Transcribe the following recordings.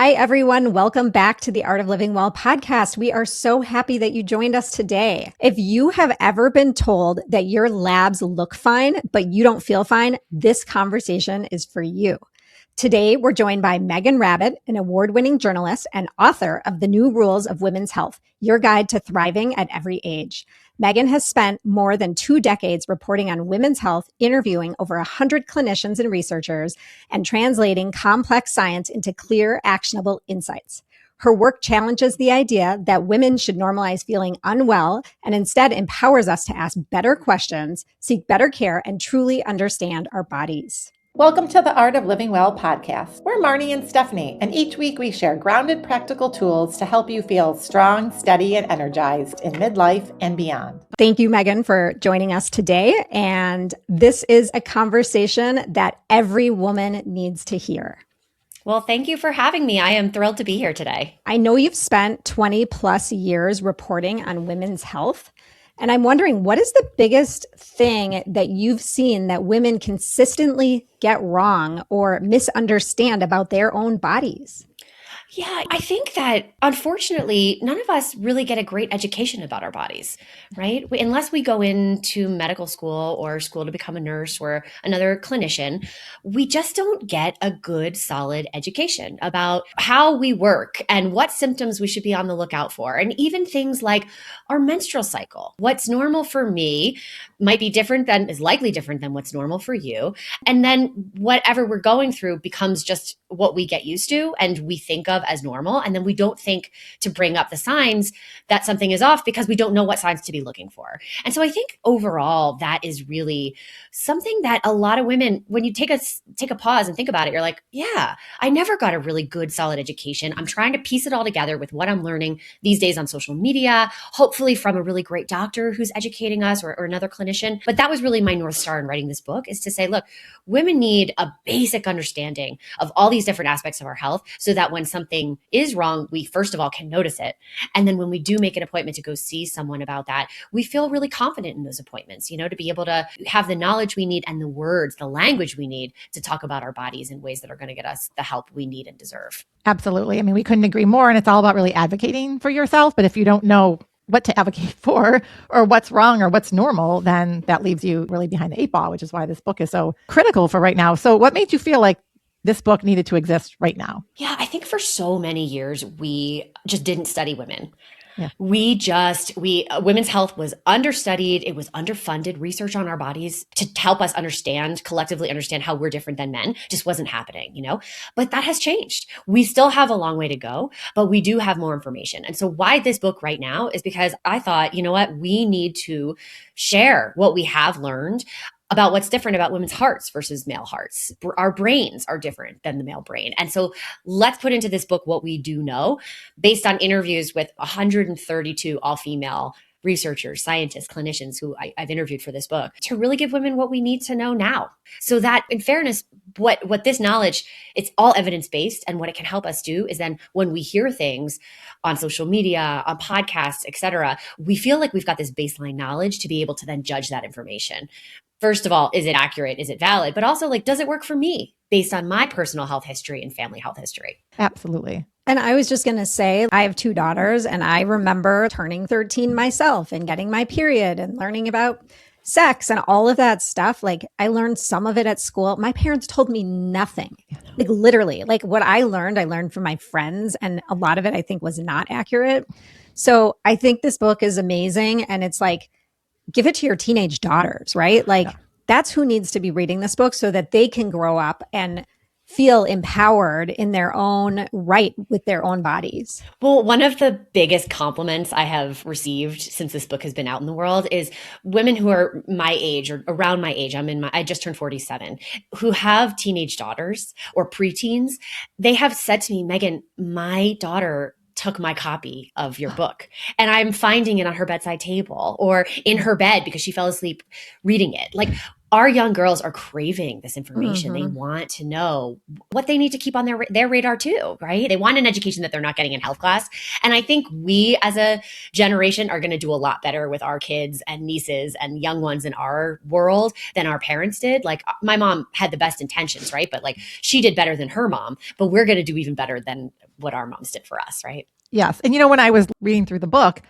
Hi, everyone. Welcome back to the Art of Living Well podcast. We are so happy that you joined us today. If you have ever been told that your labs look fine, but you don't feel fine, this conversation is for you. Today, we're joined by Meghan Rabbitt, an award-winning journalist and author of The New Rules of Women's Health, Your Guide to Thriving at Every Age. Meghan has spent more than 2 decades reporting on women's health, interviewing over 100 clinicians and researchers, and translating complex science into clear, actionable insights. Her work challenges the idea that women should normalize feeling unwell and instead empowers us to ask better questions, seek better care, and truly understand our bodies. Welcome to the Art of Living Well podcast. We're Marnie and Stephanie, and each week we share grounded, practical tools to help you feel strong, steady, and energized in midlife and beyond. Thank you, Meghan, for joining us today. And this is a conversation that every woman needs to hear. Well, thank you for having me. I am thrilled to be here today. I know you've spent 20 plus years reporting on women's health. And I'm wondering, what is the biggest thing that you've seen that women consistently get wrong or misunderstand about their own bodies? Yeah, I think that unfortunately, none of us really get a great education about our bodies, right? Unless we go into medical school or school to become a nurse or another clinician, we just don't get a good, solid education about how we work and what symptoms we should be on the lookout for. And even things like our menstrual cycle. What's normal for me might be different than, is likely different than what's normal for you. And then whatever we're going through becomes just what we get used to and we think of as normal. And then we don't think to bring up the signs that something is off because we don't know what signs to be looking for. And so I think overall, that is really something that a lot of women, when you take a pause and think about it, you're like, yeah, I never got a really good, solid education. I'm trying to piece it all together with what I'm learning these days on social media, hopefully from a really great doctor who's educating us or another clinician. But that was really my North Star in writing this book, is to say, look, women need a basic understanding of all these different aspects of our health so that when something is wrong, we first of all can notice it. And then when we do make an appointment to go see someone about that, we feel really confident in those appointments, to be able to have the knowledge we need and the words, the language we need to talk about our bodies in ways that are going to get us the help we need and deserve. Absolutely. I mean, we couldn't agree more. And it's all about really advocating for yourself. But if you don't know what to advocate for or what's wrong or what's normal, then that leaves you really behind the 8 ball, which is why this book is so critical for right now. So what made you feel like this book needed to exist right now? Yeah, I think for so many years, we just didn't study women. Yeah. Women's health was understudied. It was underfunded. Research on our bodies to help us collectively understand how we're different than men just wasn't happening, but that has changed. We still have a long way to go, but we do have more information. And so why this book right now is because I thought, we need to share what we have learned about what's different about women's hearts versus male hearts. Our brains are different than the male brain. And so let's put into this book what we do know based on interviews with 132 all-female researchers, scientists, clinicians who I've interviewed for this book to really give women what we need to know now. So that in fairness, what this knowledge, it's all evidence-based. And what it can help us do is then when we hear things on social media, on podcasts, et cetera, we feel like we've got this baseline knowledge to be able to then judge that information. First of all, is it accurate? Is it valid? But also, does it work for me based on my personal health history and family health history? Absolutely. And I was just going to say, I have 2 daughters, and I remember turning 13 myself and getting my period and learning about sex and all of that stuff. I learned some of it at school. My parents told me nothing. Literally, what I learned from my friends. And a lot of it, I think, was not accurate. So I think this book is amazing. And it's give it to your teenage daughters, right? That's who needs to be reading this book so that they can grow up and feel empowered in their own right with their own bodies. Well, one of the biggest compliments I have received since this book has been out in the world is women who are my age or around my age. I just turned 47, who have teenage daughters or preteens. They have said to me, Meghan, my daughter took my copy of your book and I'm finding it on her bedside table or in her bed because she fell asleep reading it. Our young girls are craving this information. Mm-hmm. They want to know what they need to keep on their radar too, right? They want an education that they're not getting in health class. And I think we as a generation are going to do a lot better with our kids and nieces and young ones in our world than our parents did. My mom had the best intentions, right? But she did better than her mom, but we're going to do even better than what our moms did for us, right? Yes. And when I was reading through the book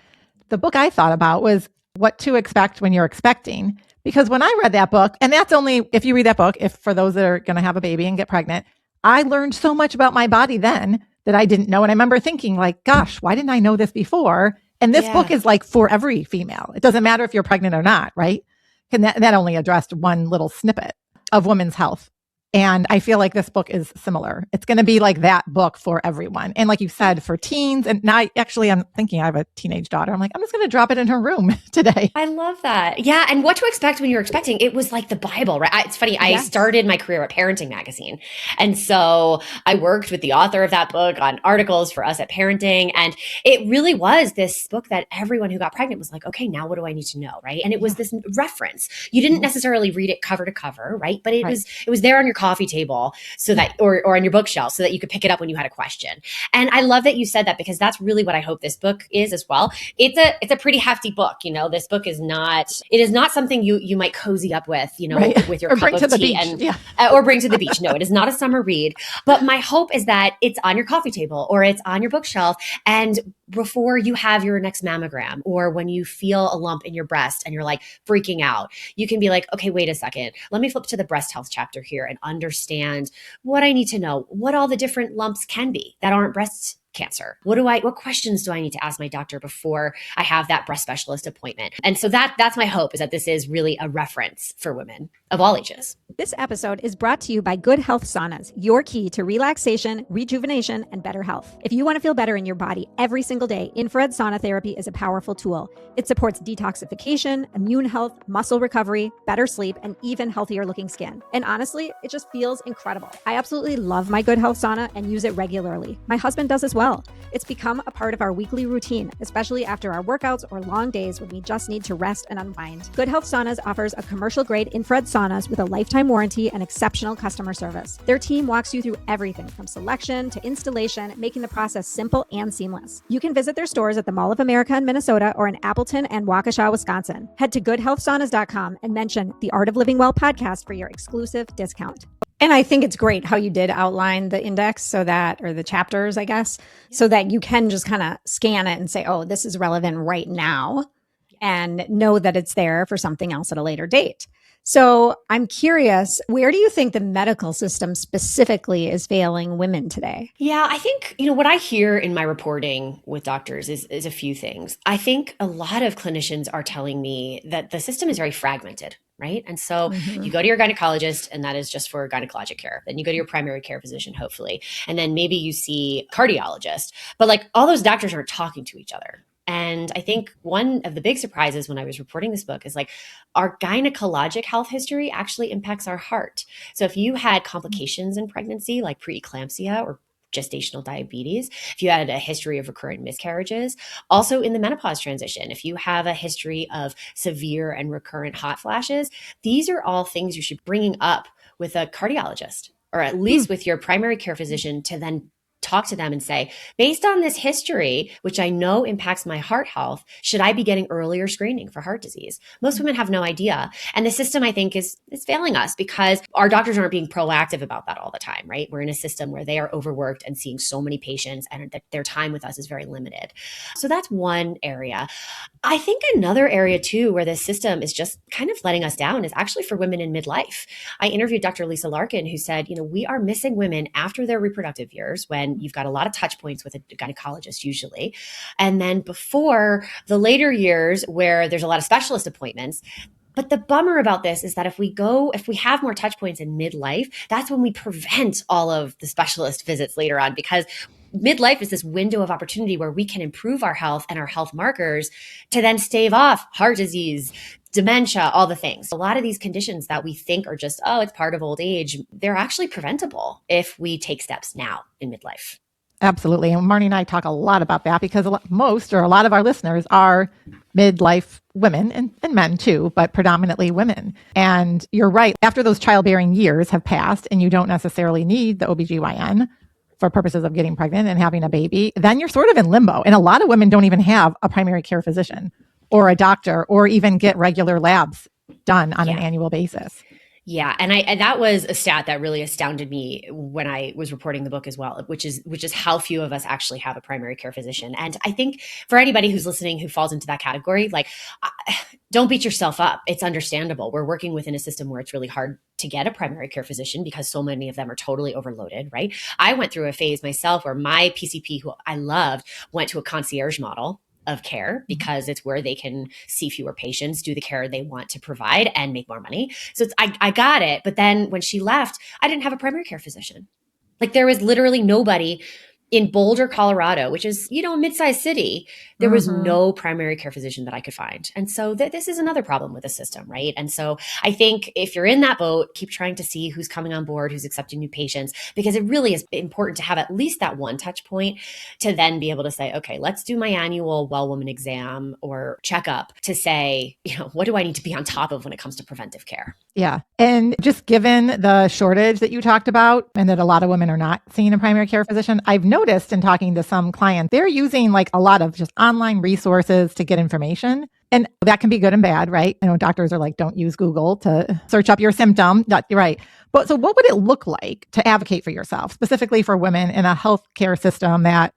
I thought about was what to expect when you're expecting. Because when I read that book, and that's only if you read that book, if for those that are going to have a baby and get pregnant, I learned so much about my body then that I didn't know. And I remember thinking like, gosh, why didn't I know this before? And this book is like for every female. It doesn't matter if you're pregnant or not, right? And that only addressed one little snippet of women's health. And I feel like this book is similar. It's going to be like that book for everyone. And like you said, for teens. And now I'm thinking I have a teenage daughter. I'm like, I'm just going to drop it in her room today. I love that. Yeah. And what to expect when you're expecting, it was like the Bible, right? It's funny. I started my career at Parenting Magazine. And so I worked with the author of that book on articles for us at Parenting. And it really was this book that everyone who got pregnant was like, okay, now what do I need to know? Right. And it was this reference. You didn't necessarily read it cover to cover, right? But it was there on your coffee table so that, or on your bookshelf so that you could pick it up when you had a question. And I love that you said that because that's really what I hope this book is as well. It's a pretty hefty book. This book is not something you might cozy up with, with your cup of tea or bring to the beach. No, it is not a summer read. But my hope is that it's on your coffee table or it's on your bookshelf. And before you have your next mammogram or when you feel a lump in your breast and you're like freaking out, you can be like, okay, wait a second. Let me flip to the breast health chapter here and understand what I need to know, what all the different lumps can be that aren't breast cancer. What questions do I need to ask my doctor before I have that breast specialist appointment? And so that's my hope, is that this is really a reference for women of all ages. This episode is brought to you by Good Health Saunas, your key to relaxation, rejuvenation, and better health. If you want to feel better in your body every single day, infrared sauna therapy is a powerful tool. It supports detoxification, immune health, muscle recovery, better sleep, and even healthier looking skin. And honestly, it just feels incredible. I absolutely love my Good Health Sauna and use it regularly. My husband does as well. It's become a part of our weekly routine, especially after our workouts or long days when we just need to rest and unwind. Good Health Saunas offers a commercial-grade infrared saunas with a lifetime warranty and exceptional customer service. Their team walks you through everything from selection to installation, making the process simple and seamless. You can visit their stores at the Mall of America in Minnesota or in Appleton and Waukesha, Wisconsin. Head to goodhealthsaunas.com and mention the Art of Living Well podcast for your exclusive discount. And I think it's great how you did outline the index or the chapters, I guess, so that you can just kind of scan it and say, oh, this is relevant right now, and know that it's there for something else at a later date. So I'm curious, where do you think the medical system specifically is failing women today? Yeah, I think, what I hear in my reporting with doctors is a few things. I think a lot of clinicians are telling me that the system is very fragmented, right? And so you go to your gynecologist and that is just for gynecologic care. Then you go to your primary care physician, hopefully. And then maybe you see a cardiologist, but like all those doctors aren't talking to each other. And I think one of the big surprises when I was reporting this book is like our gynecologic health history actually impacts our heart. So if you had complications in pregnancy, like preeclampsia or gestational diabetes, if you had a history of recurrent miscarriages, also in the menopause transition, if you have a history of severe and recurrent hot flashes, these are all things you should be bringing up with a cardiologist or at least with your primary care physician to then talk to them and say, based on this history, which I know impacts my heart health, should I be getting earlier screening for heart disease? Most women have no idea. And the system, I think, is failing us because our doctors aren't being proactive about that all the time, right? We're in a system where they are overworked and seeing so many patients and that their time with us is very limited. So that's one area. I think another area too, where this system is just kind of letting us down is actually for women in midlife. I interviewed Dr. Lisa Larkin, who said, we are missing women after their reproductive years when you've got a lot of touch points with a gynecologist usually. And then before the later years where there's a lot of specialist appointments. But the bummer about this is that if we have more touch points in midlife, that's when we prevent all of the specialist visits later on, because midlife is this window of opportunity where we can improve our health and our health markers to then stave off heart disease, dementia, all the things. A lot of these conditions that we think are just, it's part of old age, they're actually preventable if we take steps now in midlife. Absolutely. And Marnie and I talk a lot about that because a lot of our listeners are midlife women and men too, but predominantly women. And you're right. After those childbearing years have passed and you don't necessarily need the OBGYN for purposes of getting pregnant and having a baby, then you're sort of in limbo. And a lot of women don't even have a primary care physician or a doctor or even get regular labs done on an annual basis. Yeah, and that was a stat that really astounded me when I was reporting the book as well, which is how few of us actually have a primary care physician. And I think for anybody who's listening who falls into that category, like don't beat yourself up. It's understandable. We're working within a system where it's really hard to get a primary care physician because so many of them are totally overloaded, right? I went through a phase myself where my PCP, who I loved, went to a concierge model of care because it's where they can see fewer patients, do the care they want to provide, and make more money. So I got it. But then when she left, I didn't have a primary care physician. Like there was literally nobody in Boulder, Colorado, which is, a mid-sized city. There was no primary care physician that I could find. And so this is another problem with the system, right? And so I think if you're in that boat, keep trying to see who's coming on board, who's accepting new patients, because it really is important to have at least that one touch point to then be able to say, okay, let's do my annual well woman exam or checkup to say, what do I need to be on top of when it comes to preventive care? Yeah. And just given the shortage that you talked about and that a lot of women are not seeing a primary care physician, I've noticed in talking to some clients, they're using like a lot of just online resources to get information. And that can be good and bad, right? Doctors are like, don't use Google to search up your symptom. Right. But so what would it look like to advocate for yourself, specifically for women in a healthcare system that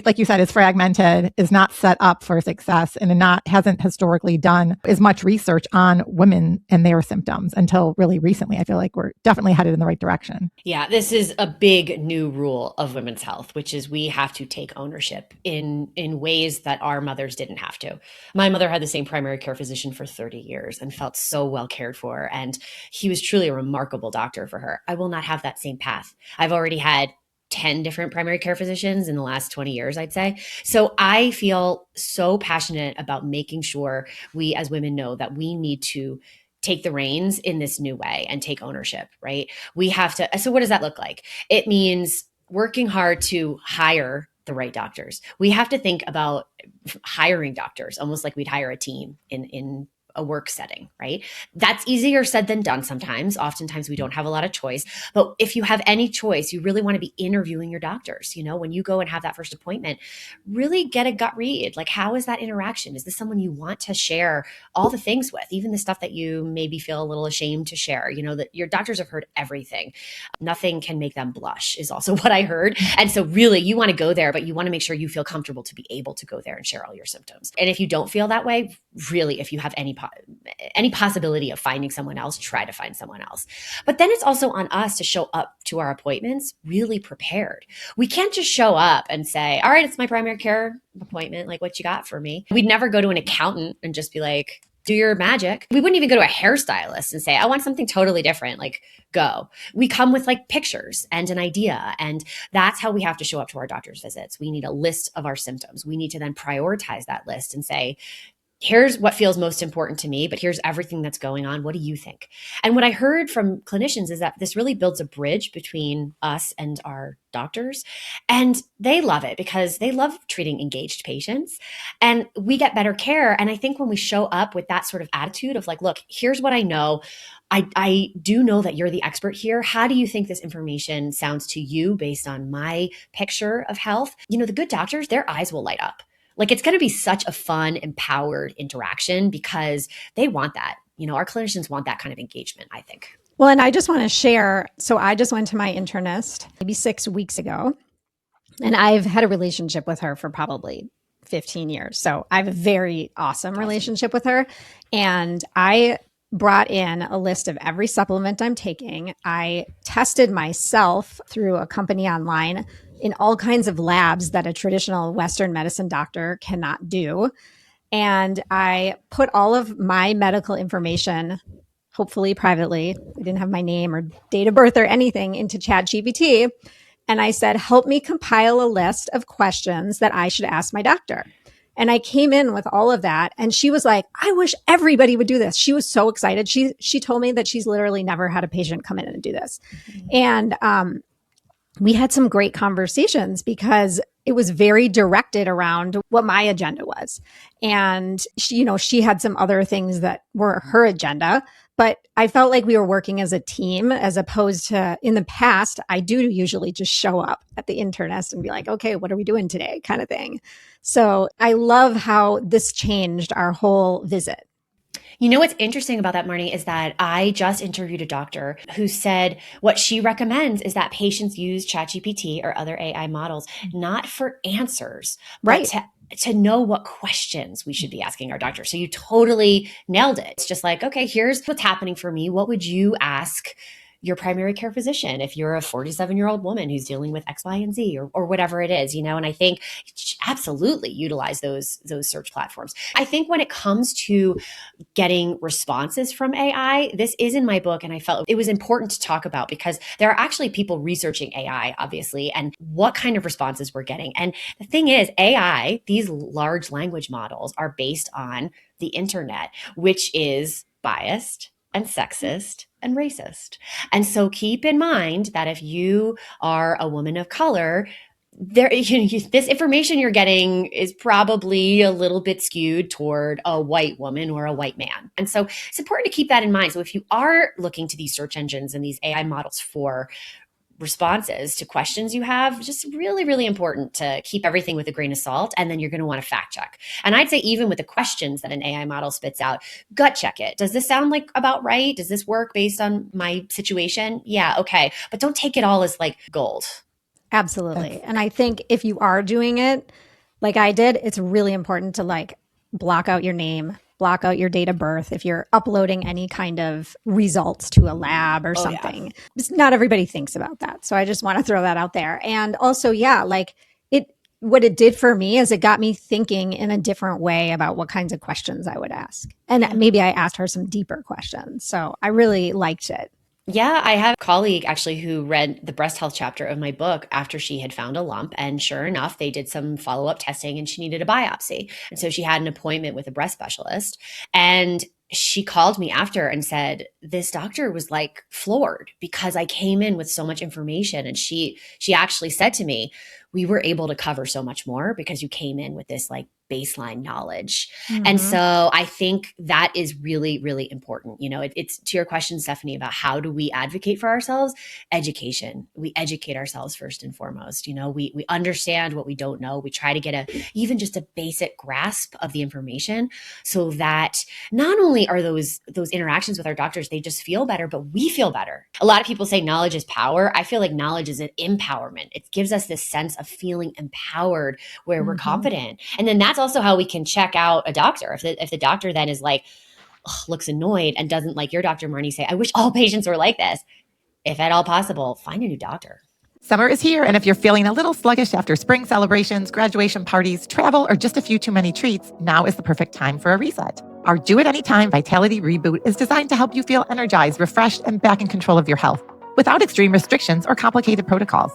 like you said, is fragmented, is not set up for success, and hasn't historically done as much research on women and their symptoms until really recently. I feel like we're definitely headed in the right direction. Yeah, this is a big new rule of women's health, which is we have to take ownership in ways that our mothers didn't have to. My mother had the same primary care physician for 30 years and felt so well cared for. And he was truly a remarkable doctor for her. I will not have that same path. I've already had 10 different primary care physicians in the last 20 years, I'd say. So I feel so passionate about making sure we as women know that we need to take the reins in this new way and take ownership, right? We have to. So what does that look like? It means working hard to hire the right doctors. We have to think about hiring doctors almost like we'd hire a team in a work setting, right? That's easier said than done sometimes. Oftentimes we don't have a lot of choice. But if you have any choice, you really want to be interviewing your doctors. When you go and have that first appointment, really get a gut read. Like, how is that interaction? Is this someone you want to share all the things with, even the stuff that you maybe feel a little ashamed to share? That your doctors have heard everything. Nothing can make them blush is also what I heard. And so really you want to go there, but you want to make sure you feel comfortable to be able to go there and share all your symptoms. And if you don't feel that way, really, if you have any possibility of finding someone else, try to find someone else. But then it's also on us to show up to our appointments really prepared. We can't just show up and say, all right, it's my primary care appointment. Like, what you got for me? We'd never go to an accountant and just be like, do your magic. We wouldn't even go to a hairstylist and say, I want something totally different. Like, go. We come with like pictures and an idea. And that's how we have to show up to our doctor's visits. We need a list of our symptoms. We need to then prioritize that list and say, here's what feels most important to me, but here's everything that's going on. What do you think? And what I heard from clinicians is that this really builds a bridge between us and our doctors. And they love it because they love treating engaged patients and we get better care. And I think when we show up with that sort of attitude of like, look, here's what I know. I do know that you're the expert here. How do you think this information sounds to you based on my picture of health? The good doctors, their eyes will light up. Like, it's going to be such a fun, empowered interaction because they want that. Our clinicians want that kind of engagement, I think. Well, and I just want to share. So I just went to my internist maybe 6 weeks ago, and I've had a relationship with her for probably 15 years. So I have a very awesome relationship with her. And I brought in a list of every supplement I'm taking. I tested myself through a company online in all kinds of labs that a traditional Western medicine doctor cannot do. And I put all of my medical information, hopefully privately, I didn't have my name or date of birth or anything, into ChatGPT. And I said, help me compile a list of questions that I should ask my doctor. And I came in with all of that. And she was like, I wish everybody would do this. She was so excited. She told me that she's literally never had a patient come in and do this. And we had some great conversations because it was very directed around what my agenda was. And she had some other things that were her agenda, but I felt like we were working as a team as opposed to in the past, I do usually just show up at the internist and be like, okay, what are we doing today? Kind of thing. So I love how this changed our whole visit. You know what's interesting about that, Marnie, is that I just interviewed a doctor who said what she recommends is that patients use ChatGPT or other AI models not for answers, but Right. to know what questions we should be asking our doctor. So you totally nailed it. It's just like, okay, here's what's happening for me. What would you ask your primary care physician if you're a 47-year-old woman who's dealing with X, Y, and Z or whatever it is, And I think absolutely utilize those search platforms. I think when it comes to getting responses from AI. This is in my book, and I felt it was important to talk about because there are actually people researching AI, obviously, and what kind of responses we're getting. And the thing is, AI, these large language models, are based on the internet, which is biased and sexist and racist. And so keep in mind that if you are a woman of color, this information you're getting is probably a little bit skewed toward a white woman or a white man. And so it's important to keep that in mind. So if you are looking to these search engines and these AI models for responses to questions you have, just really, really important to keep everything with a grain of salt. And then you're going to want to fact check. And I'd say even with the questions that an AI model spits out, gut check it. Does this sound like about right? Does this work based on my situation? Yeah, okay. But don't take it all as like gold. Absolutely. And I think if you are doing it like I did, it's really important to like block out your name, block out your date of birth if you're uploading any kind of results to a lab or something. Yeah. Just not everybody thinks about that. So I just want to throw that out there. And also, yeah, like what it did for me is it got me thinking in a different way about what kinds of questions I would ask. And maybe I asked her some deeper questions. So I really liked it. Yeah, I have a colleague actually who read the breast health chapter of my book after she had found a lump. And sure enough, they did some follow-up testing and she needed a biopsy. And so she had an appointment with a breast specialist. And she called me after and said, this doctor was like floored because I came in with so much information. And she actually said to me, we were able to cover so much more because you came in with this like baseline knowledge. Mm-hmm. And so I think that is really, really important. It's to your question, Stephanie, about how do we advocate for ourselves? Education. We educate ourselves first and foremost. We understand what we don't know. We try to get even just a basic grasp of the information so that not only are those interactions with our doctors, they just feel better, but we feel better. A lot of people say knowledge is power. I feel like knowledge is an empowerment. It gives us this sense of feeling empowered where we're confident. And then that's also how we can check out a doctor. If the doctor then is like, looks annoyed and doesn't like your doctor, Marnie, say, I wish all patients were like this. If at all possible, find a new doctor. Summer is here, and if you're feeling a little sluggish after spring celebrations, graduation parties, travel, or just a few too many treats, now is the perfect time for a reset. Our Do It Anytime Vitality Reboot is designed to help you feel energized, refreshed, and back in control of your health without extreme restrictions or complicated protocols.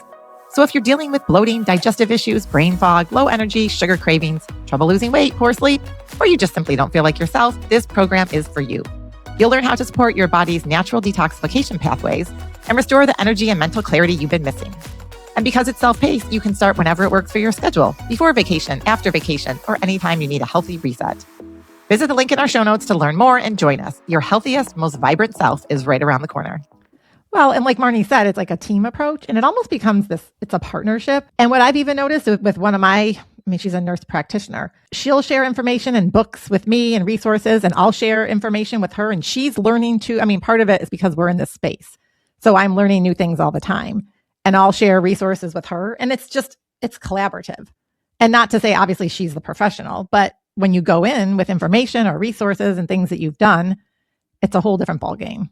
So if you're dealing with bloating, digestive issues, brain fog, low energy, sugar cravings, trouble losing weight, poor sleep, or you just simply don't feel like yourself, this program is for you. You'll learn how to support your body's natural detoxification pathways and restore the energy and mental clarity you've been missing. And because it's self-paced, you can start whenever it works for your schedule, before vacation, after vacation, or anytime you need a healthy reset. Visit the link in our show notes to learn more and join us. Your healthiest, most vibrant self is right around the corner. Well, and like Marnie said, it's like a team approach and it almost becomes it's a partnership. And what I've even noticed with one of she's a nurse practitioner. She'll share information and books with me and resources, and I'll share information with her. And she's learning too. Part of it is because we're in this space. So I'm learning new things all the time, and I'll share resources with her. And it's collaborative. And not to say, obviously, she's the professional, but when you go in with information or resources and things that you've done, it's a whole different ballgame.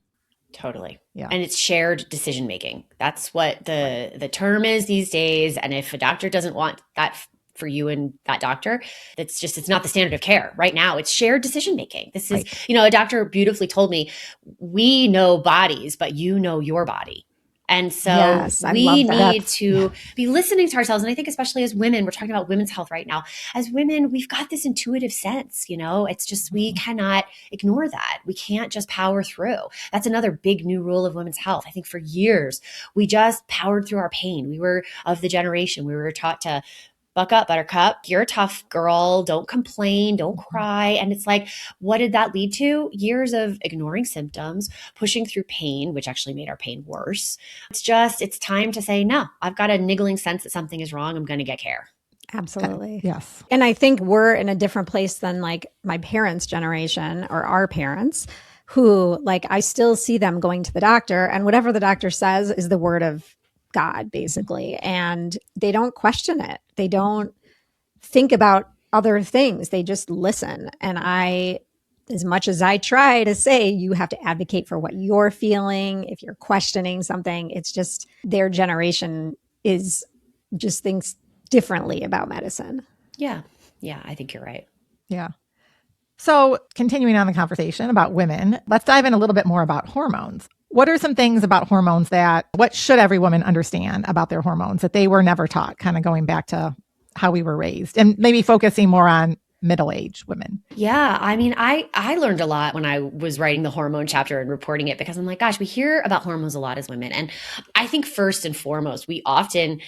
Totally. Yeah. And it's shared decision making. That's what the term is these days. And if a doctor doesn't want that for you and that doctor, it's not the standard of care. Right now, it's shared decision making. This is, a doctor beautifully told me, we know bodies, but you know your body. And so we need to be listening to ourselves. And I think especially as women, we're talking about women's health right now. As women, we've got this intuitive sense, it's just, we cannot ignore that. We can't just power through. That's another big new rule of women's health. I think for years, we just powered through our pain. We were of the generation, we were taught to buck up, buttercup. You're a tough girl. Don't complain. Don't cry. And it's like, what did that lead to? Years of ignoring symptoms, pushing through pain, which actually made our pain worse. It's time to say, no, I've got a niggling sense that something is wrong. I'm going to get care. Absolutely. Yes. And I think we're in a different place than like my parents' generation or our parents, who like I still see them going to the doctor, and whatever the doctor says is the word of God, basically. And they don't question it. They don't think about other things. They just listen. And as much as I try to say, you have to advocate for what you're feeling, if you're questioning something, it's just their generation is just thinks differently about medicine. Yeah. Yeah, I think you're right. Yeah. So, continuing on the conversation about women, let's dive in a little bit more about hormones. What are some things about hormones what should every woman understand about their hormones that they were never taught, kind of going back to how we were raised and maybe focusing more on middle-aged women? Yeah, I mean, I learned a lot when I was writing the hormone chapter and reporting it, because I'm like, gosh, we hear about hormones a lot as women. And I think first and foremost, we often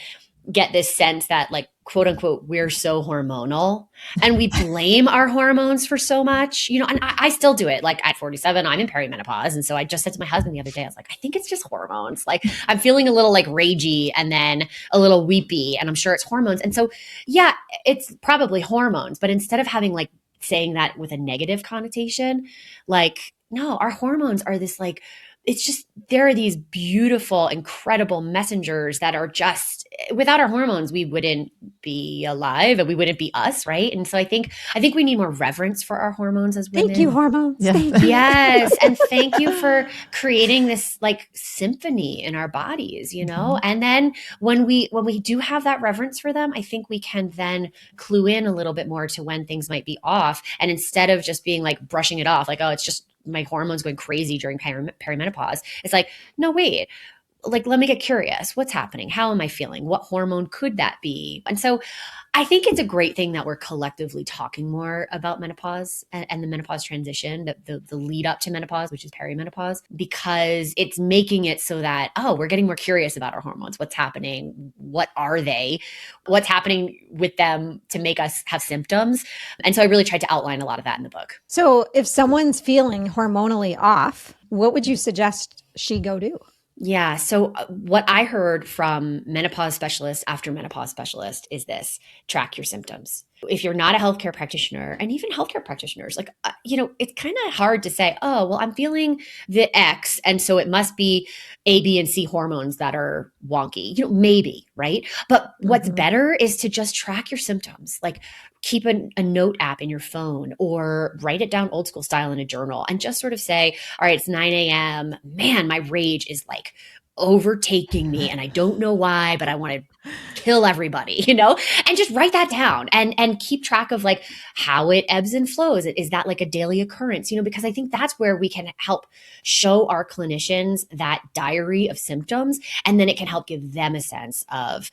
get this sense that, like, quote unquote, we're so hormonal and we blame our hormones for so much, and I still do it. Like at 47, I'm in perimenopause. And so I just said to my husband the other day, I was like, I think it's just hormones. Like I'm feeling a little like ragey and then a little weepy, and I'm sure it's hormones. And so, yeah, it's probably hormones, but instead of having like saying that with a negative connotation, like, no, our hormones are this like, it's just, there are these beautiful, incredible messengers that are just, without our hormones, we wouldn't be alive and we wouldn't be us, right? And so I think we need more reverence for our hormones as women. Thank you, hormones. Yes. Thank you. Yes. And thank you for creating this like symphony in our bodies, And then when we do have that reverence for them, I think we can then clue in a little bit more to when things might be off. And instead of just being like brushing it off, like, oh, it's just my hormones going crazy during perimenopause. It's like, no, wait, like, let me get curious. What's happening? How am I feeling? What hormone could that be? And so I think it's a great thing that we're collectively talking more about menopause and the menopause transition, the lead up to menopause, which is perimenopause, because it's making it so that, oh, we're getting more curious about our hormones. What's happening? What are they? What's happening with them to make us have symptoms? And so I really tried to outline a lot of that in the book. So if someone's feeling hormonally off, what would you suggest she go do? Yeah. So what I heard from menopause specialists after menopause specialist is this: track your symptoms. If you're not a healthcare practitioner, and even healthcare practitioners, like, it's kind of hard to say, oh, well, I'm feeling the X, and so it must be A, B, and C hormones that are wonky, maybe, right? But what's better is to just track your symptoms. Like keep a note app in your phone or write it down old school style in a journal and just sort of say, all right, it's 9 a.m. Man, my rage is like overtaking me and I don't know why, but I want to kill everybody, and just write that down and keep track of like how it ebbs and flows. Is that like a daily occurrence, because I think that's where we can help show our clinicians that diary of symptoms. And then it can help give them a sense of,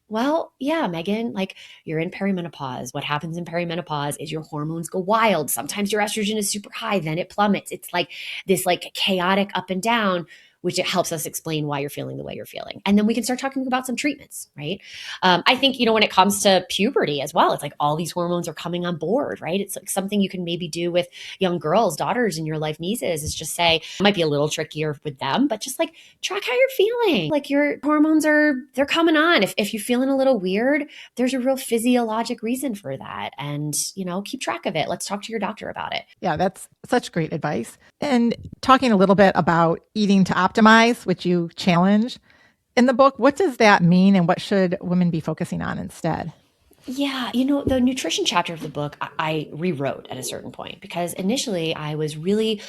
well, yeah, Meghan, like you're in perimenopause. What happens in perimenopause is your hormones go wild. Sometimes your estrogen is super high, then it plummets. It's like this like chaotic up and down, which it helps us explain why you're feeling the way you're feeling. And then we can start talking about some treatments, right? I think, when it comes to puberty as well, it's like all these hormones are coming on board, right? It's like something you can maybe do with young girls, daughters in your life, nieces, is just say, it might be a little trickier with them, but just like track how you're feeling. Like your hormones they're coming on. If you're feeling a little weird, there's a real physiologic reason for that. And, keep track of it. Let's talk to your doctor about it. Yeah, that's such great advice. And talking a little bit about eating to optimize, which you challenge in the book, what does that mean and what should women be focusing on instead? Yeah, the nutrition chapter of the book, I rewrote at a certain point because initially I was really,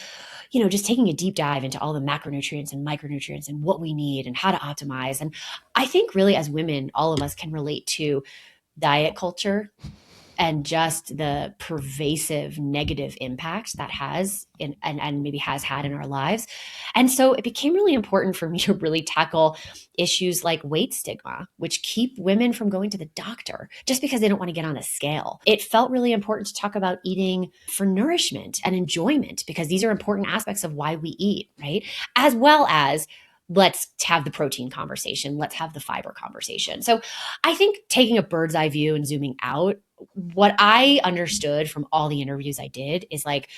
just taking a deep dive into all the macronutrients and micronutrients and what we need and how to optimize. And I think really as women, all of us can relate to diet culture and just the pervasive negative impact that has and maybe has had in our lives. And so it became really important for me to really tackle issues like weight stigma, which keep women from going to the doctor just because they don't want to get on a scale. It felt really important to talk about eating for nourishment and enjoyment because these are important aspects of why we eat, right? As well as let's have the protein conversation. Let's have the fiber conversation. So I think taking a bird's eye view and zooming out, what I understood from all the interviews I did is like,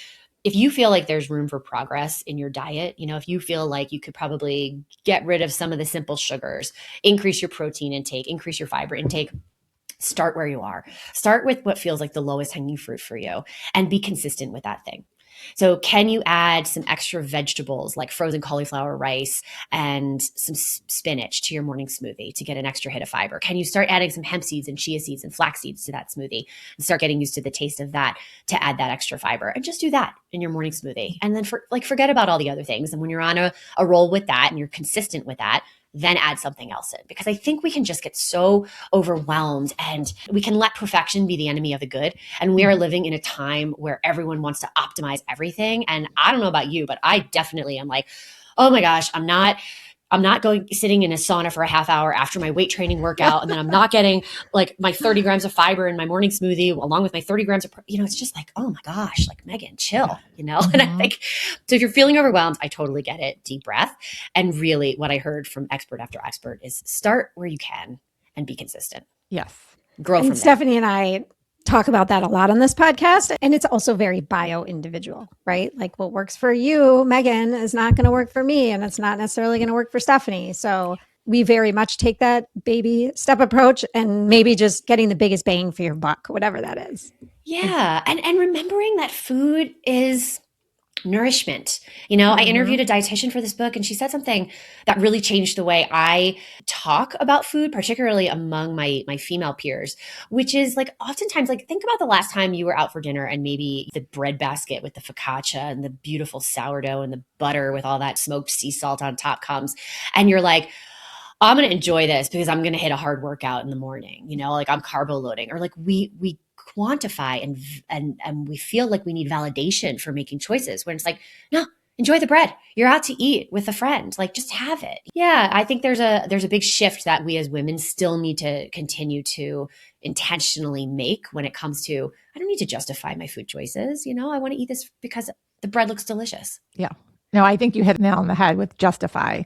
if you feel like there's room for progress in your diet, if you feel like you could probably get rid of some of the simple sugars, increase your protein intake, increase your fiber intake, Start where you are. Start with what feels like the lowest hanging fruit for you and be consistent with that thing. So can you add some extra vegetables like frozen cauliflower rice and some spinach to your morning smoothie to get an extra hit of fiber? Can you start adding some hemp seeds and chia seeds and flax seeds to that smoothie and start getting used to the taste of that to add that extra fiber? And just do that in your morning smoothie. And then forget about all the other things. And when you're on a roll with that and you're consistent with that, then add something else in. Because I think we can just get so overwhelmed and we can let perfection be the enemy of the good. And we are living in a time where everyone wants to optimize everything. And I don't know about you, but I definitely am like, oh my gosh, I'm not sitting in a sauna for a half hour after my weight training workout. And then I'm not getting like my 30 grams of fiber in my morning smoothie along with my 30 grams of, it's just like, oh my gosh, like Meghan, chill, And I think, so if you're feeling overwhelmed, I totally get it. Deep breath. And really what I heard from expert after expert is start where you can and be consistent. Yes. Grow from there. Stephanie and I talk about that a lot on this podcast. And it's also very bio individual, right? Like what works for you, Meghan, is not going to work for me. And it's not necessarily going to work for Stephanie. So we very much take that baby step approach and maybe just getting the biggest bang for your buck, whatever that is. Yeah. And remembering that food is nourishment. I interviewed a dietitian for this book and she said something that really changed the way I talk about food, particularly among my female peers, which is like oftentimes like think about the last time you were out for dinner and maybe the bread basket with the focaccia and the beautiful sourdough and the butter with all that smoked sea salt on top comes and you're like, I'm going to enjoy this because I'm going to hit a hard workout in the morning, like I'm carbo loading, or like we quantify and we feel like we need validation for making choices when it's like, no, enjoy the bread. You're out to eat with a friend. Like just have it. Yeah. I think there's a big shift that we as women still need to continue to intentionally make when it comes to, I don't need to justify my food choices. I want to eat this because the bread looks delicious. Yeah. No, I think you hit the nail on the head with justify.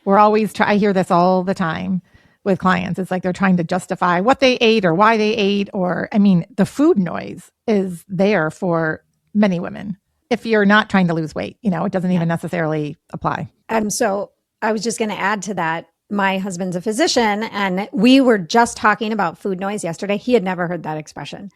We're always I hear this all the time with clients. It's like they're trying to justify what they ate or why they ate, or the food noise is there for many women. If you're not trying to lose weight, it doesn't even necessarily apply. So I was just going to add to that. My husband's a physician and we were just talking about food noise yesterday. He had never heard that expression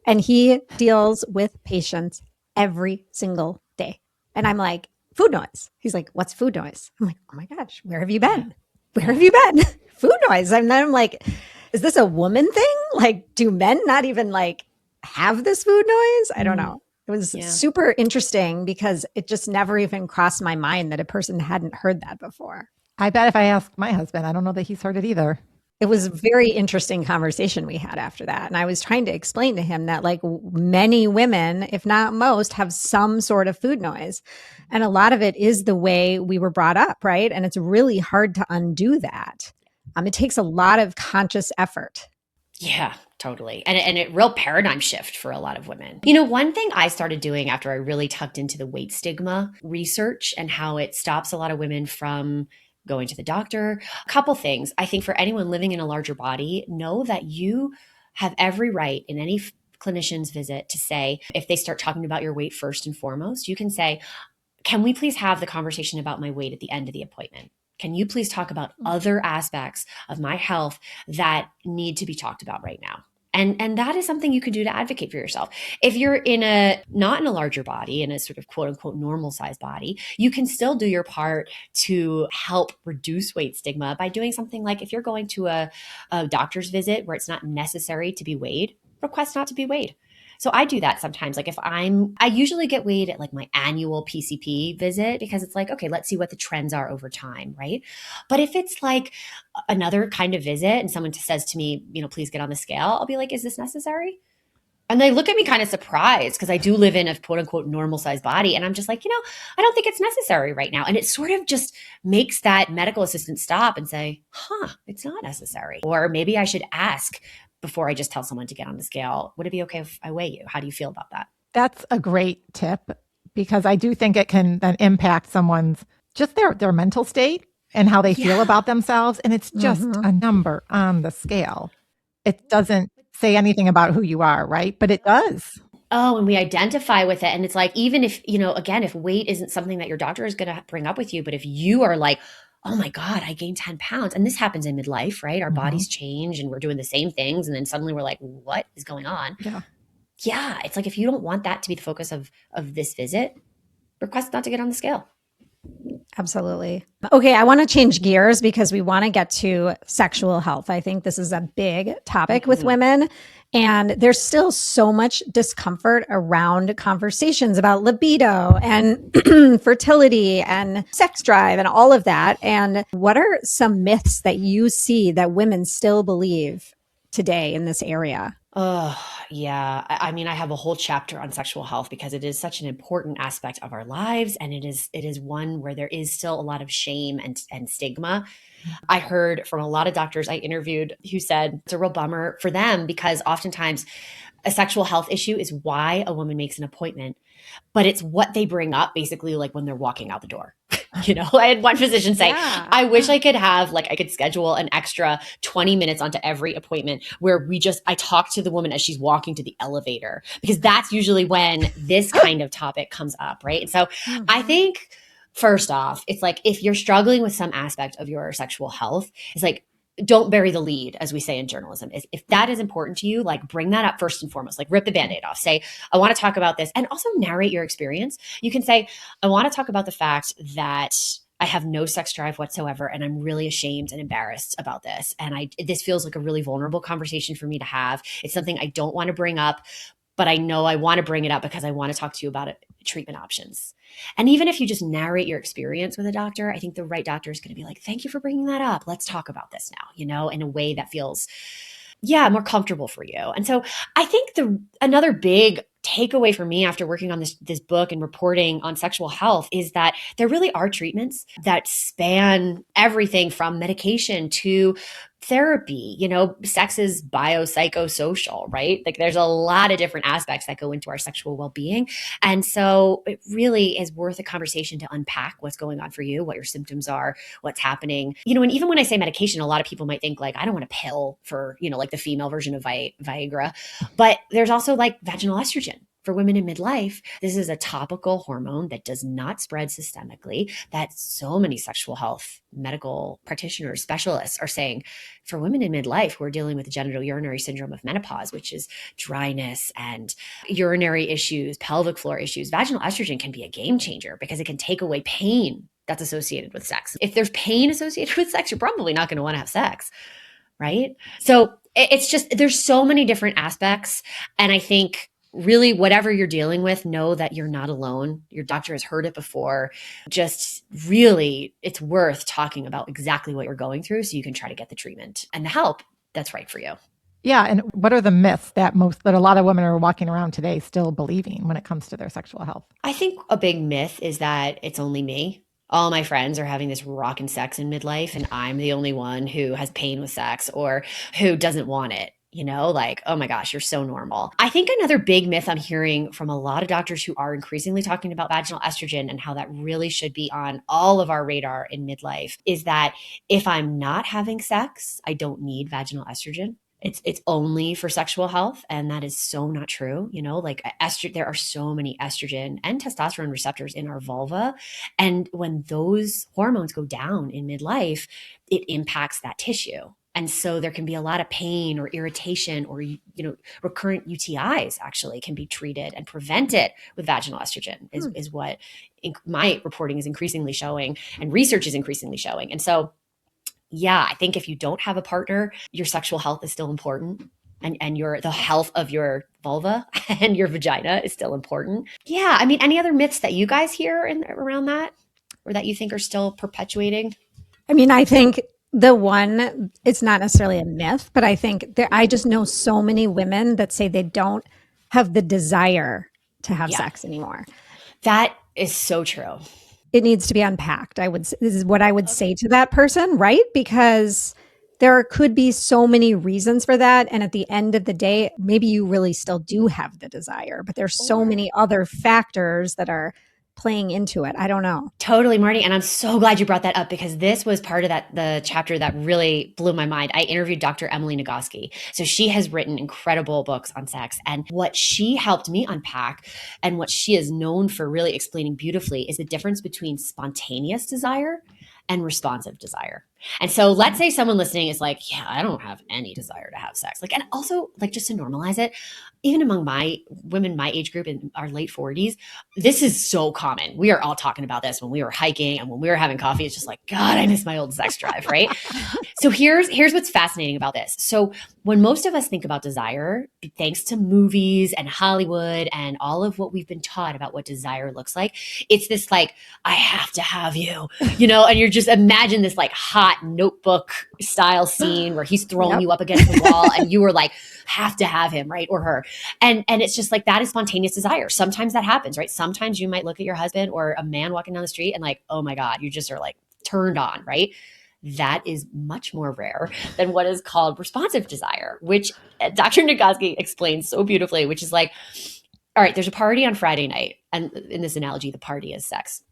and he deals with patients every single day. And I'm like, food noise. He's like, what's food noise? I'm like, oh my gosh, where have you been? Where have you been? Food noise. And then I'm like, is this a woman thing? Like, do men not even like have this food noise? I don't know. It was super interesting because it just never even crossed my mind that a person hadn't heard that before. I bet if I ask my husband, I don't know that he's heard it either. It was a very interesting conversation we had after that. And I was trying to explain to him that like many women, if not most, have some sort of food noise. And a lot of it is the way we were brought up, right? And it's really hard to undo that. It takes a lot of conscious effort. Yeah, totally. And a real paradigm shift for a lot of women. One thing I started doing after I really tucked into the weight stigma research and how it stops a lot of women from going to the doctor. A couple things. I think for anyone living in a larger body, know that you have every right in any clinician's visit to say, if they start talking about your weight first and foremost, you can say, can we please have the conversation about my weight at the end of the appointment? Can you please talk about other aspects of my health that need to be talked about right now? And that is something you can do to advocate for yourself. If you're not in a larger body, in a sort of quote unquote normal size body, you can still do your part to help reduce weight stigma by doing something like if you're going to a doctor's visit where it's not necessary to be weighed, request not to be weighed. So I do that sometimes. Like I usually get weighed at like my annual PCP visit because it's like, okay, let's see what the trends are over time, right? But if it's like another kind of visit and someone says to me, please get on the scale, I'll be like, is this necessary? And they look at me kind of surprised because I do live in a quote unquote normal size body. And I'm just like, I don't think it's necessary right now. And it sort of just makes that medical assistant stop and say, it's not necessary. Or maybe I should ask before I just tell someone to get on the scale. Would it be okay if I weigh you? How do you feel about that? That's a great tip because I do think it can then impact someone's just their mental state and how they feel about themselves. And it's just a number on the scale. It doesn't say anything about who you are, right? But it does. Oh, and we identify with it. And it's like, even if, again, if weight isn't something that your doctor is going to bring up with you, but if you are like, oh my God, I gained 10 pounds. And this happens in midlife, right? Our bodies change and we're doing the same things. And then suddenly we're like, what is going on? Yeah. Yeah. It's like, if you don't want that to be the focus of this visit, request not to get on the scale. Absolutely. Okay, I want to change gears because we want to get to sexual health. I think this is a big topic with women. And there's still so much discomfort around conversations about libido and fertility and sex drive and all of that. And what are some myths that you see that women still believe today in this area? Oh, yeah. I mean, I have a whole chapter on sexual health because it is such an important aspect of our lives. And it is one where there is still a lot of shame and stigma. I heard from a lot of doctors I interviewed who said it's a real bummer for them because oftentimes a sexual health issue is why a woman makes an appointment, but it's what they bring up basically like when they're walking out the door. I had one physician say, I wish I could have, like, I could schedule an extra 20 minutes onto every appointment where I talk to the woman as she's walking to the elevator, because that's usually when this kind of topic comes up. Right. And so I think, first off, it's like, if you're struggling with some aspect of your sexual health, it's like, don't bury the lead, as we say in journalism. If that is important to you, like, bring that up first and foremost, like rip the Band-Aid off, say, I want to talk about this, and also narrate your experience. You can say, I want to talk about the fact that I have no sex drive whatsoever, and I'm really ashamed and embarrassed about this. And this feels like a really vulnerable conversation for me to have. It's something I don't want to bring up, but I know I want to bring it up because I want to talk to you about treatment options. And even if you just narrate your experience with a doctor, I think the right doctor is going to be like, thank you for bringing that up. Let's talk about this now, in a way that feels, more comfortable for you. And so I think another big takeaway for me after working on this book and reporting on sexual health is that there really are treatments that span everything from medication to therapy. Sex is biopsychosocial, right? Like, there's a lot of different aspects that go into our sexual well-being. And so it really is worth a conversation to unpack what's going on for you, what your symptoms are, what's happening. And even when I say medication, a lot of people might think, like, I don't want a pill for, like the female version of Viagra, but there's also like vaginal estrogen. For women in midlife, this is a topical hormone that does not spread systemically, that so many sexual health medical practitioners, specialists are saying, for women in midlife who are dealing with the genital urinary syndrome of menopause, which is dryness and urinary issues, pelvic floor issues, vaginal estrogen can be a game changer because it can take away pain that's associated with sex. If there's pain associated with sex, you're probably not going to want to have sex, right? So it's just, there's so many different aspects. And I think really, whatever you're dealing with, know that you're not alone. Your doctor has heard it before. Just really, it's worth talking about exactly what you're going through so you can try to get the treatment and the help that's right for you. Yeah. And what are the myths that a lot of women are walking around today still believing when it comes to their sexual health? I think a big myth is that it's only me. All my friends are having this rockin' sex in midlife, and I'm the only one who has pain with sex or who doesn't want it. Like, oh my gosh, you're so normal. I think another big myth I'm hearing from a lot of doctors who are increasingly talking about vaginal estrogen and how that really should be on all of our radar in midlife is that if I'm not having sex, I don't need vaginal estrogen. It's only for sexual health. And that is so not true. Like there are so many estrogen and testosterone receptors in our vulva. And when those hormones go down in midlife, it impacts that tissue. And so there can be a lot of pain or irritation or, recurrent UTIs actually can be treated and prevented with vaginal estrogen is what my reporting is increasingly showing and research is increasingly showing. And so, I think if you don't have a partner, your sexual health is still important. And the health of your vulva and your vagina is still important. Yeah. I mean, any other myths that you guys hear around that or that you think are still perpetuating? I mean, I think it's not necessarily a myth, but I think I just know so many women that say they don't have the desire to have sex anymore. That is so true. It needs to be unpacked. This is what I would say to that person, right? Because there could be so many reasons for that. And at the end of the day, maybe you really still do have the desire, but there's so many other factors that are playing into it. I don't know. Totally, Marty. And I'm so glad you brought that up because this was part of the chapter that really blew my mind. I interviewed Dr. Emily Nagoski. So she has written incredible books on sex. And what she helped me unpack and what she is known for really explaining beautifully is the difference between spontaneous desire and responsive desire. And so let's say someone listening is like, yeah, I don't have any desire to have sex. Like, and also like just to normalize it, even among my women, my age group in our late 40s, this is so common. We are all talking about this when we were hiking and when we were having coffee. It's just like, God, I miss my old sex drive, right? So here's what's fascinating about this. So when most of us think about desire, thanks to movies and Hollywood and all of what we've been taught about what desire looks like, it's this like, I have to have you, and you're just imagine this like hot Notebook style scene where he's throwing you up against the wall and you were like, have to have him, right? Or her. And it's just like, that is spontaneous desire. Sometimes that happens, right? Sometimes you might look at your husband or a man walking down the street and like, oh my God, you just are like turned on, right? That is much more rare than what is called responsive desire, which Dr. Nagoski explains so beautifully, which is like, all right, there's a party on Friday night. And in this analogy, the party is sex.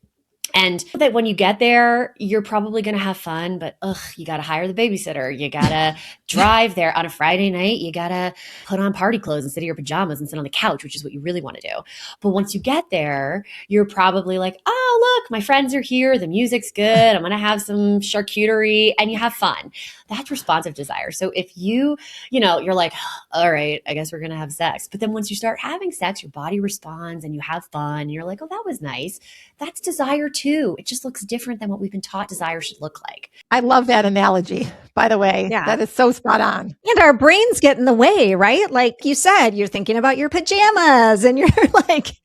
And that when you get there, you're probably going to have fun, but you got to hire the babysitter. You got to drive there on a Friday night. You got to put on party clothes instead of your pajamas and sit on the couch, which is what you really want to do. But once you get there, you're probably like, oh, look, my friends are here. The music's good. I'm going to have some charcuterie, and you have fun. That's responsive desire. So if you're like, all right, I guess we're going to have sex. But then once you start having sex, your body responds and you have fun. And you're like, oh, that was nice. That's desire too. It just looks different than what we've been taught desire should look like. I love that analogy, by the way. Yeah. That is so spot on. And our brains get in the way, right? Like you said, you're thinking about your pajamas and you're like,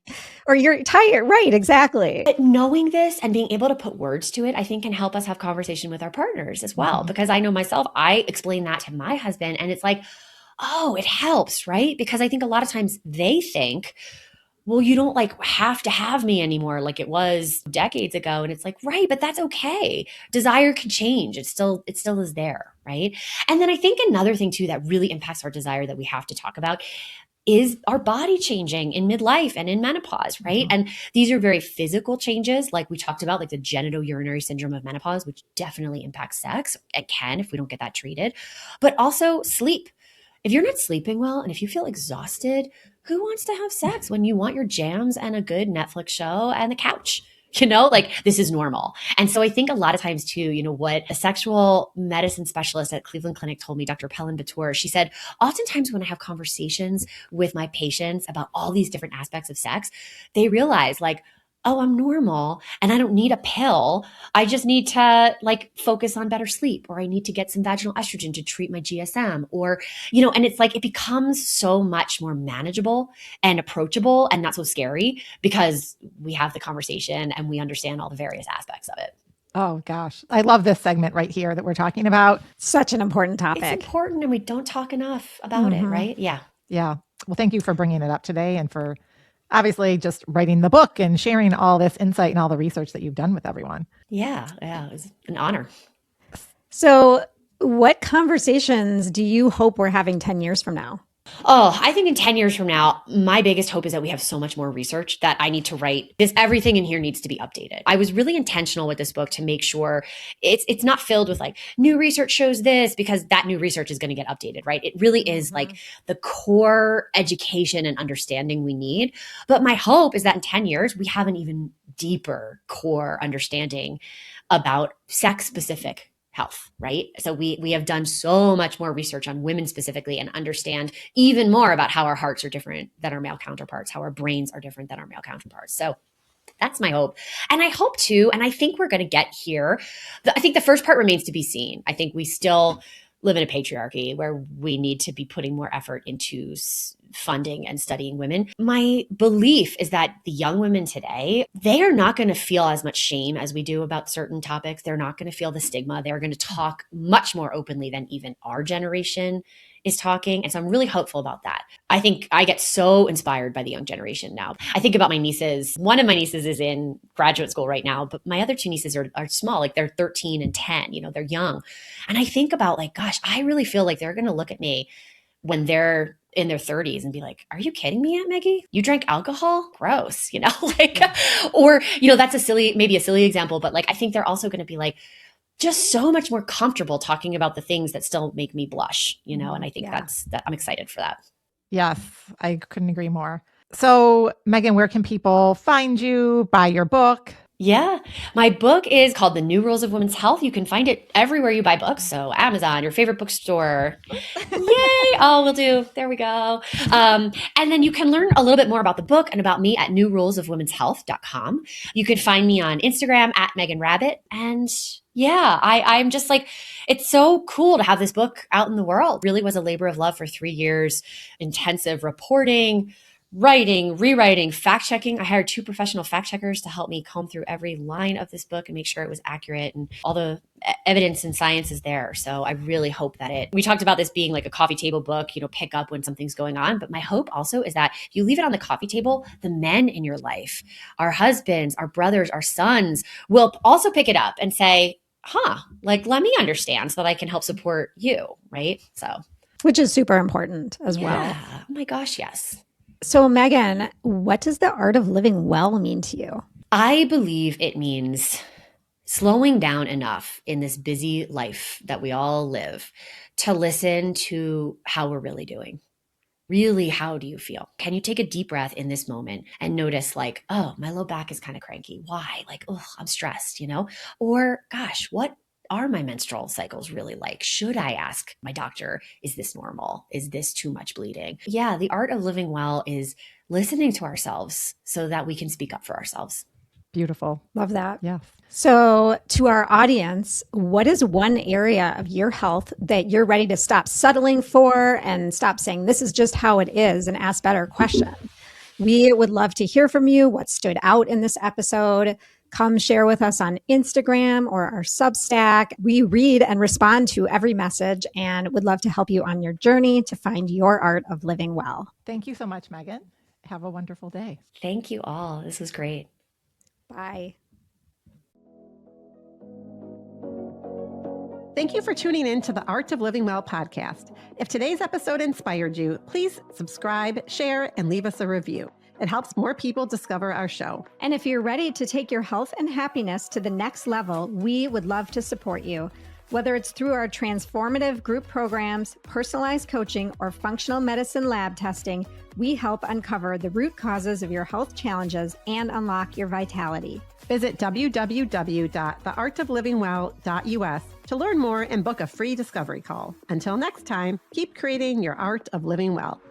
or you're tired. Right. Exactly. But knowing this and being able to put words to it, I think can help us have conversation with our partners as well. Because I know myself, I explain that to my husband and it's like, oh, it helps, right? Because I think a lot of times they think, well, you don't like have to have me anymore like it was decades ago. And it's like, right, but that's okay. Desire can change. It still is there, right? And then I think another thing too that really impacts our desire that we have to talk about is our body changing in midlife and in menopause, right? And these are very physical changes, like we talked about, like the genitourinary syndrome of menopause, which definitely impacts sex. It can if we don't get that treated, but also sleep. If you're not sleeping well and if you feel exhausted, who wants to have sex when you want your jams and a good Netflix show and the couch? Like this is normal. And so I think a lot of times too, what a sexual medicine specialist at Cleveland Clinic told me, Dr. Pelin Batur, she said, oftentimes when I have conversations with my patients about all these different aspects of sex, they realize like, oh, I'm normal and I don't need a pill. I just need to like focus on better sleep, or I need to get some vaginal estrogen to treat my GSM, or, and it's like, it becomes so much more manageable and approachable and not so scary because we have the conversation and we understand all the various aspects of it. Oh gosh. I love this segment right here that we're talking about. Such an important topic. It's important and we don't talk enough about it, right? Yeah. Yeah. Well, thank you for bringing it up today and for obviously just writing the book and sharing all this insight and all the research that you've done with everyone. Yeah. It was an honor. So what conversations do you hope we're having 10 years from now? Oh, I think in 10 years from now, my biggest hope is that we have so much more research that I need to write this. Everything in here needs to be updated. I was really intentional with this book to make sure it's not filled with like new research shows this, because that new research is going to get updated, right? It really is like the core education and understanding we need. But my hope is that in 10 years, we have an even deeper core understanding about sex specific health, right? So we have done so much more research on women specifically and understand even more about how our hearts are different than our male counterparts, how our brains are different than our male counterparts. So that's my hope. And I hope too, and I think we're going to get here. I think the first part remains to be seen. I think we still live in a patriarchy where we need to be putting more effort into funding and studying women. My belief is that the young women today, they are not going to feel as much shame as we do about certain topics. They're not going to feel the stigma. They're going to talk much more openly than even our generation is talking. And so I'm really hopeful about that. I think I get so inspired by the young generation now. I think about my nieces. One of my nieces is in graduate school right now, but my other two nieces are small, like they're 13 and 10, they're young. And I think about like, gosh, I really feel like they're going to look at me when they're in their 30s and be like, are you kidding me, Aunt Maggie? You drank alcohol? Gross, or, that's maybe a silly example, but like, I think they're also going to be like, just so much more comfortable talking about the things that still make me blush, and I think that I'm excited for that. Yes, I couldn't agree more. So Meghan, where can people find you, buy your book? Yeah. My book is called The New Rules of Women's Health. You can find it everywhere you buy books. So Amazon, your favorite bookstore. Yay. Oh, we'll do. There we go. And then you can learn a little bit more about the book and about me at newrulesofwomenshealth.com. You can find me on Instagram at Meghan Rabbitt. And yeah, I'm just like, it's so cool to have this book out in the world. Really was a labor of love for 3 years, intensive reporting, writing, rewriting, fact checking. I hired 2 professional fact checkers to help me comb through every line of this book and make sure it was accurate, and all the evidence and science is there. So I really hope that we talked about this being like a coffee table book, pick up when something's going on. But my hope also is that if you leave it on the coffee table, the men in your life, our husbands, our brothers, our sons will also pick it up and say, like, let me understand so that I can help support you. Right. So, which is super important as well. Oh my gosh. Yes. So, Meghan, what does the art of living well mean to you? I believe it means slowing down enough in this busy life that we all live to listen to how we're really doing. Really, how do you feel? Can you take a deep breath in this moment and notice, like, oh, my low back is kind of cranky. Why? Like, oh, I'm stressed, Or, gosh, what are my menstrual cycles really like? Should I ask my doctor, is this normal? Is this too much bleeding? Yeah, the art of living well is listening to ourselves so that we can speak up for ourselves. Beautiful. Love that. Yeah. So, to our audience, what is one area of your health that you're ready to stop settling for and stop saying, this is just how it is, and ask better questions? We would love to hear from you. What stood out in this episode? Come share with us on Instagram or our Substack. We read and respond to every message and would love to help you on your journey to find your art of living well. Thank you so much, Meghan. Have a wonderful day. Thank you all. This was great. Bye. Thank you for tuning in to the Art of Living Well podcast. If today's episode inspired you, please subscribe, share, and leave us a review. It helps more people discover our show. And if you're ready to take your health and happiness to the next level, we would love to support you. Whether it's through our transformative group programs, personalized coaching, or functional medicine lab testing, we help uncover the root causes of your health challenges and unlock your vitality. Visit www.theartoflivingwell.us to learn more and book a free discovery call. Until next time, keep creating your art of living well.